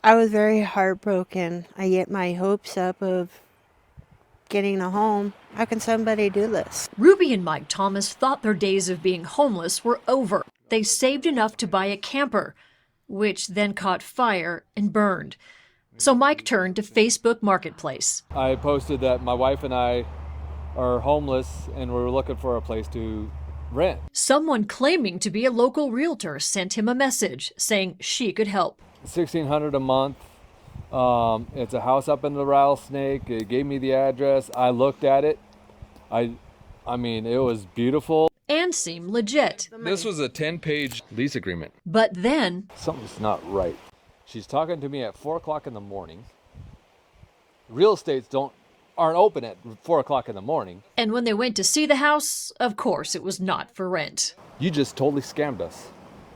I was very heartbroken. I get my hopes up of getting a home. How can somebody do this? Ruby and Mike Thomas thought their days of being homeless were over. They saved enough to buy a camper, which then caught fire and burned. So Mike turned to Facebook Marketplace. I posted that my wife and I are homeless and we're looking for a place to rent. Someone claiming to be a local realtor sent him a message saying she could help. $1,600 a month. It's a house up in the rattlesnake. It gave me the address. I looked at it. I mean, it was beautiful. And seemed legit. This was a 10-page lease agreement. But then Something's not right. She's talking to me at 4 o'clock in the morning. Real estates aren't open at 4 o'clock in the morning. And when they went to see the house, of course, it was not for rent. You just totally scammed us,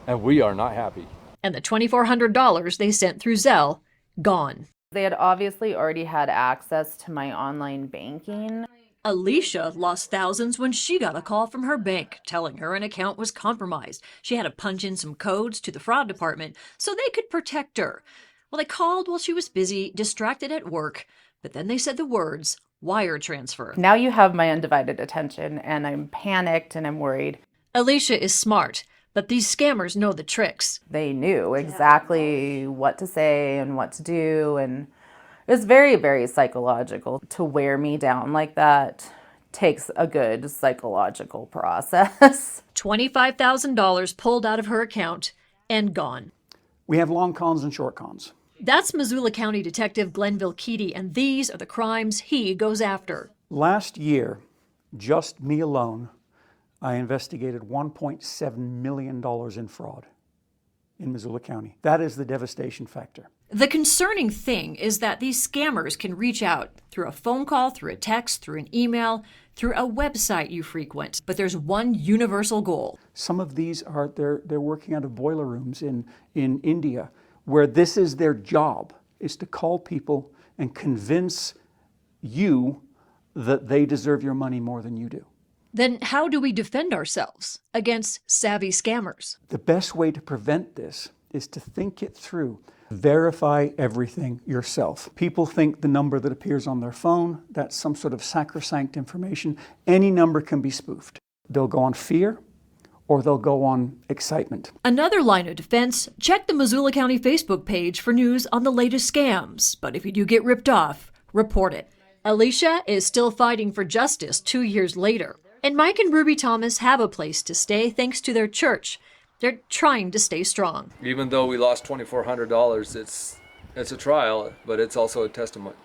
and we are not happy. And the $2,400 they sent through Zelle, gone. They had obviously already had access to my online banking. Alicia lost thousands when she got a call from her bank telling her an account was compromised. She had to punch in some codes to the fraud department so they could protect her. Well, they called while she was busy, distracted at work, but then they said the words, wire transfer. Now you have my undivided attention, and I'm panicked and I'm worried. Alicia is smart, but these scammers know the tricks. They knew exactly what to say and what to do, and it was very, very psychological. To wear me down like that takes a good psychological process. $25,000 pulled out of her account and gone. We have long cons and short cons. That's Missoula County Detective Glenville Keady, and these are the crimes he goes after. Last year, just me alone, I investigated $1.7 million in fraud in Missoula County. That is the devastation factor. The concerning thing is that these scammers can reach out through a phone call, through a text, through an email, through a website you frequent. But there's one universal goal. Some of these they're working out of boiler rooms in India, where this is their job, is to call people and convince you that they deserve your money more than you do. Then how do we defend ourselves against savvy scammers? The best way to prevent this is to think it through. Verify everything yourself. People think the number that appears on their phone, that's some sort of sacrosanct information. Any number can be spoofed. They'll go on fear or they'll go on excitement. Another line of defense, check the Missoula County Facebook page for news on the latest scams. But if you do get ripped off, report it. Alicia is still fighting for justice 2 years later. And Mike and Ruby Thomas have a place to stay thanks to their church. They're trying to stay strong. Even though we lost $2,400, it's a trial, but it's also a testament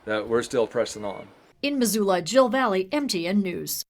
that we're still pressing on. In Missoula, Jill Valley, MTN News.